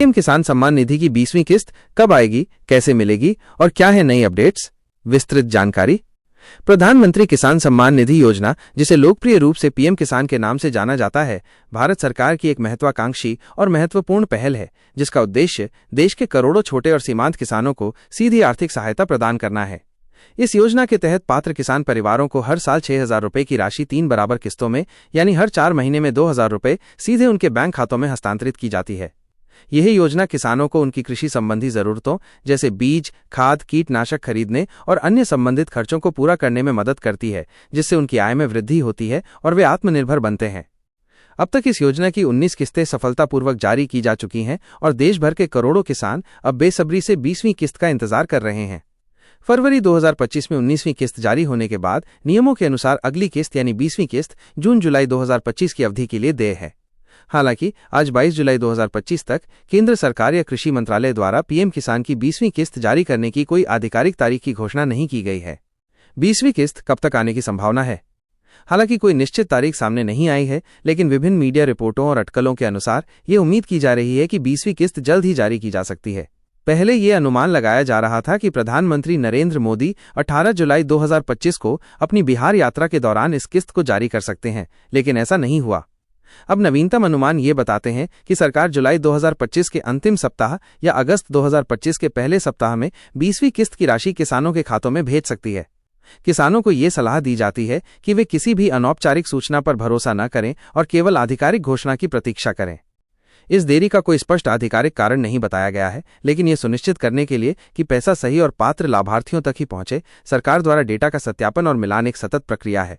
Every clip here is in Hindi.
पीएम किसान सम्मान निधि की 20वीं किस्त कब आएगी, कैसे मिलेगी और क्या है नई अपडेट्स? विस्तृत जानकारी। प्रधानमंत्री किसान सम्मान निधि योजना, जिसे लोकप्रिय रूप से पीएम किसान के नाम से जाना जाता है, भारत सरकार की एक महत्वाकांक्षी और महत्वपूर्ण पहल है, जिसका उद्देश्य देश के करोड़ों छोटे और सीमांत किसानों को सीधी आर्थिक सहायता प्रदान करना है। इस योजना के तहत पात्र किसान परिवारों को हर साल 6,000 रुपए की राशि 3 बराबर किस्तों में, यानी हर 4 महीने में 2,000 रुपए सीधे उनके बैंक खातों में हस्तांतरित की जाती है। यह योजना किसानों को उनकी कृषि संबंधी जरूरतों जैसे बीज, खाद, कीटनाशक खरीदने और अन्य संबंधित खर्चों को पूरा करने में मदद करती है, जिससे उनकी आय में वृद्धि होती है और वे आत्मनिर्भर बनते हैं। अब तक इस योजना की 19 किस्तें सफलतापूर्वक जारी की जा चुकी हैं और देश भर के करोड़ों किसान अब बेसब्री से 20वीं किस्त का इंतजार कर रहे हैं। फरवरी 2025 में 19वीं किस्त जारी होने के बाद नियमों के अनुसार अगली किस्त यानी 20वीं किस्त जून-जुलाई 2025 की अवधि के लिए देय है। हालांकि आज 22 जुलाई 2025 तक केंद्र सरकार या कृषि मंत्रालय द्वारा पीएम किसान की 20वीं किस्त जारी करने की कोई आधिकारिक तारीख की घोषणा नहीं की गई है। 20वीं किस्त कब तक आने की संभावना है? हालांकि कोई निश्चित तारीख सामने नहीं आई है, लेकिन विभिन्न मीडिया रिपोर्टों और अटकलों के अनुसार ये उम्मीद की जा रही है कि 20वीं किस्त जल्द ही जारी की जा सकती है। पहले ये अनुमान लगाया जा रहा था कि प्रधानमंत्री नरेंद्र मोदी 18 जुलाई 2025 को अपनी बिहार यात्रा के दौरान इस किस्त को जारी कर सकते हैं, लेकिन ऐसा नहीं हुआ। अब नवीनतम अनुमान ये बताते हैं कि सरकार जुलाई 2025 के अंतिम सप्ताह या अगस्त 2025 के पहले सप्ताह में 20वीं किस्त की राशि किसानों के खातों में भेज सकती है। किसानों को ये सलाह दी जाती है कि वे किसी भी अनौपचारिक सूचना पर भरोसा न करें और केवल आधिकारिक घोषणा की प्रतीक्षा करें। इस देरी का कोई स्पष्ट आधिकारिक कारण नहीं बताया गया है, लेकिन यह सुनिश्चित करने के लिए कि पैसा सही और पात्र लाभार्थियों तक ही पहुंचे, सरकार द्वारा डेटा का सत्यापन और मिलान एक सतत प्रक्रिया है।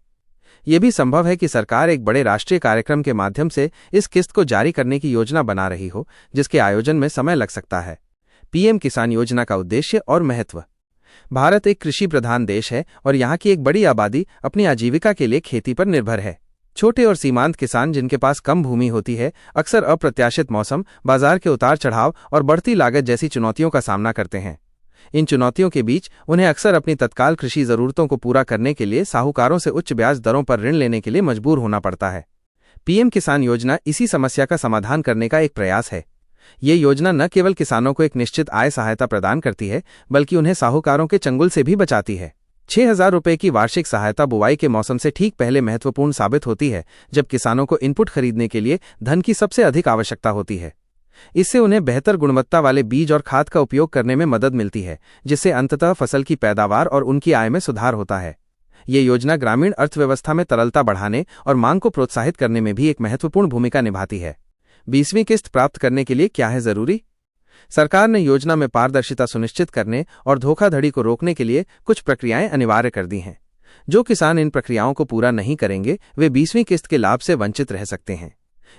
यह भी संभव है कि सरकार एक बड़े राष्ट्रीय कार्यक्रम के माध्यम से इस किस्त को जारी करने की योजना बना रही हो, जिसके आयोजन में समय लग सकता है। पीएम किसान योजना का उद्देश्य और महत्व। भारत एक कृषि प्रधान देश है और यहाँ की एक बड़ी आबादी अपनी आजीविका के लिए खेती पर निर्भर है। छोटे और सीमांत किसान, जिनके पास कम भूमि होती है, अक्सर अप्रत्याशित मौसम, बाजार के उतार चढ़ाव और बढ़ती लागत जैसी चुनौतियों का सामना करते हैं। इन चुनौतियों के बीच उन्हें अक्सर अपनी तत्काल कृषि जरूरतों को पूरा करने के लिए साहूकारों से उच्च ब्याज दरों पर ऋण लेने के लिए मजबूर होना पड़ता है। पीएम किसान योजना इसी समस्या का समाधान करने का एक प्रयास है। ये योजना न केवल किसानों को एक निश्चित आय सहायता प्रदान करती है, बल्कि उन्हें साहूकारों के चंगुल से भी बचाती है। 6,000 रुपए की वार्षिक सहायता बुवाई के मौसम से ठीक पहले महत्वपूर्ण साबित होती है, जब किसानों को इनपुट खरीदने के लिए धन की सबसे अधिक आवश्यकता होती है। इससे उन्हें बेहतर गुणवत्ता वाले बीज और खाद का उपयोग करने में मदद मिलती है, जिससे अंततः फसल की पैदावार और उनकी आय में सुधार होता है। ये योजना ग्रामीण अर्थव्यवस्था में तरलता बढ़ाने और मांग को प्रोत्साहित करने में भी एक महत्वपूर्ण भूमिका निभाती है। 20वीं किस्त प्राप्त करने के लिए क्या है जरूरी? सरकार ने योजना में पारदर्शिता सुनिश्चित करने और धोखाधड़ी को रोकने के लिए कुछ प्रक्रियाएं अनिवार्य कर दी हैं। जो किसान इन प्रक्रियाओं को पूरा नहीं करेंगे, वे 20वीं किस्त के लाभ से वंचित रह सकते हैं।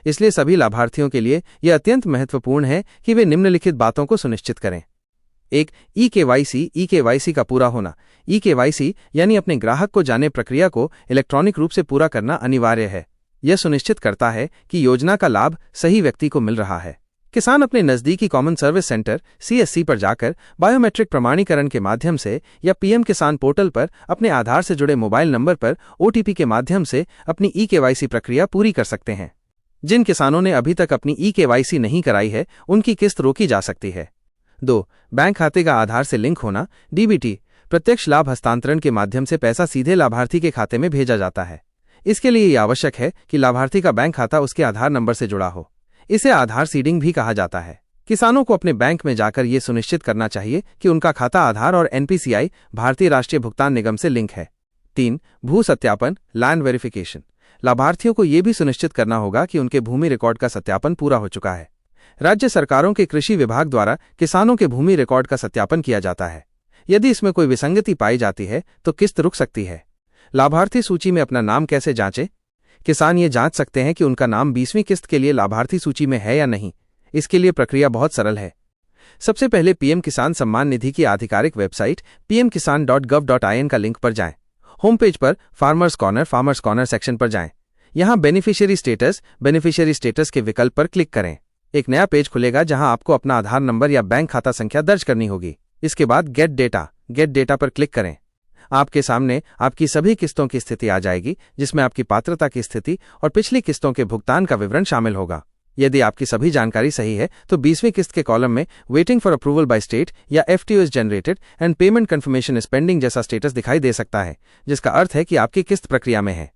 इसलिए सभी लाभार्थियों के लिए यह अत्यंत महत्वपूर्ण है कि वे निम्नलिखित बातों को सुनिश्चित करें। 1. ई-केवाईसी का पूरा होना। ई-केवाईसी यानी अपने ग्राहक को जाने प्रक्रिया को इलेक्ट्रॉनिक रूप से पूरा करना अनिवार्य है। यह सुनिश्चित करता है कि योजना का लाभ सही व्यक्ति को मिल रहा है। किसान अपने नजदीकी कॉमन सर्विस सेंटर (CSC) पर जाकर बायोमेट्रिक प्रमाणीकरण के माध्यम से या पीएम किसान पोर्टल पर अपने आधार से जुड़े मोबाइल नंबर पर OTP के माध्यम से अपनी ई-केवाईसी प्रक्रिया पूरी कर सकते हैं। जिन किसानों ने अभी तक अपनी ई-केवाईसी नहीं कराई है, उनकी किस्त रोकी जा सकती है। 2. बैंक खाते का आधार से लिंक होना। DBT प्रत्यक्ष लाभ हस्तांतरण के माध्यम से पैसा सीधे लाभार्थी के खाते में भेजा जाता है। इसके लिए यह आवश्यक है कि लाभार्थी का बैंक खाता उसके आधार नंबर से जुड़ा हो। इसे आधार सीडिंग भी कहा जाता है। किसानों को अपने बैंक में जाकर ये सुनिश्चित करना चाहिए कि उनका खाता आधार और NPCI भारतीय राष्ट्रीय भुगतान निगम से लिंक है। 3. भू सत्यापन (लैंड वेरिफिकेशन). लाभार्थियों को यह भी सुनिश्चित करना होगा कि उनके भूमि रिकॉर्ड का सत्यापन पूरा हो चुका है। राज्य सरकारों के कृषि विभाग द्वारा किसानों के भूमि रिकॉर्ड का सत्यापन किया जाता है। यदि इसमें कोई विसंगति पाई जाती है तो किस्त रुक सकती है। लाभार्थी सूची में अपना नाम कैसे जांचें? किसान ये जांच सकते हैं कि उनका नाम 20वीं किस्त के लिए लाभार्थी सूची में है या नहीं। इसके लिए प्रक्रिया बहुत सरल है। सबसे पहले पीएम किसान सम्मान निधि की आधिकारिक वेबसाइट pmkisan.gov.in का लिंक पर जाएं। होम पेज पर फार्मर्स कॉर्नर सेक्शन पर जाएं। यहां बेनिफिशियरी स्टेटस के विकल्प पर क्लिक करें। एक नया पेज खुलेगा जहां आपको अपना आधार नंबर या बैंक खाता संख्या दर्ज करनी होगी। इसके बाद गेट डेटा पर क्लिक करें। आपके सामने आपकी सभी किस्तों की स्थिति आ जाएगी, जिसमें आपकी पात्रता की स्थिति और पिछली किस्तों के भुगतान का विवरण शामिल होगा। यदि आपकी सभी जानकारी सही है तो 20वीं किस्त के कॉलम में waiting for approval by state या FTO is generated and payment confirmation is pending जैसा स्टेटस दिखाई दे सकता है, जिसका अर्थ है कि आपकी किस्त प्रक्रिया में है।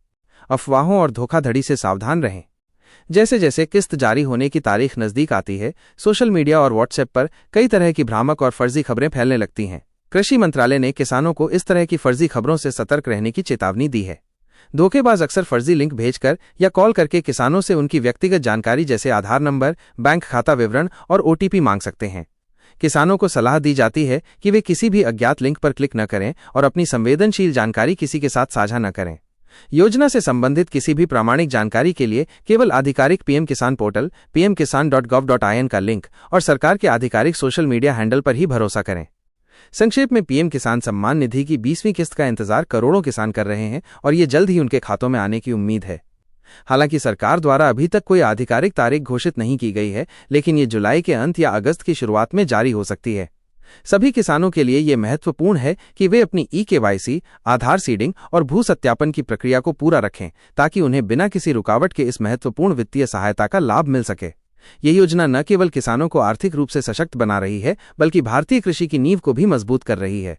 अफवाहों और धोखाधड़ी से सावधान रहें। जैसे जैसे किस्त जारी होने की तारीख नजदीक आती है, सोशल मीडिया और व्हाट्सएप पर कई तरह की भ्रामक और फर्जी खबरें फैलने लगती हैं। कृषि मंत्रालय ने किसानों को इस तरह की फर्जी खबरों से सतर्क रहने की चेतावनी दी है। धोखेबाज अक्सर फर्जी लिंक भेजकर या कॉल करके किसानों से उनकी व्यक्तिगत जानकारी जैसे आधार नंबर, बैंक खाता विवरण और OTP मांग सकते हैं। किसानों को सलाह दी जाती है कि वे किसी भी अज्ञात लिंक पर क्लिक न करें और अपनी संवेदनशील जानकारी किसी के साथ साझा न करें। योजना से संबंधित किसी भी प्रामाणिक जानकारी के लिए केवल आधिकारिक PM किसान पोर्टल pmkisan.gov.in का लिंक और सरकार के आधिकारिक सोशल मीडिया हैंडल पर ही भरोसा करें। संक्षेप में, PM किसान सम्मान निधि की 20वीं किस्त का इंतजार करोड़ों किसान कर रहे हैं और ये जल्द ही उनके खातों में आने की उम्मीद है। हालांकि सरकार द्वारा अभी तक कोई आधिकारिक तारीख घोषित नहीं की गई है, लेकिन ये जुलाई के अंत या अगस्त की शुरुआत में जारी हो सकती है। सभी किसानों के लिए यह महत्वपूर्ण है कि वे अपनी KYC, आधार सीडिंग और भू सत्यापन की प्रक्रिया को पूरा रखें, ताकि उन्हें बिना किसी रुकावट के इस महत्वपूर्ण वित्तीय सहायता का लाभ मिल सके। यह योजना न केवल किसानों को आर्थिक रूप से सशक्त बना रही है, बल्कि भारतीय कृषि की नींव को भी मजबूत कर रही है।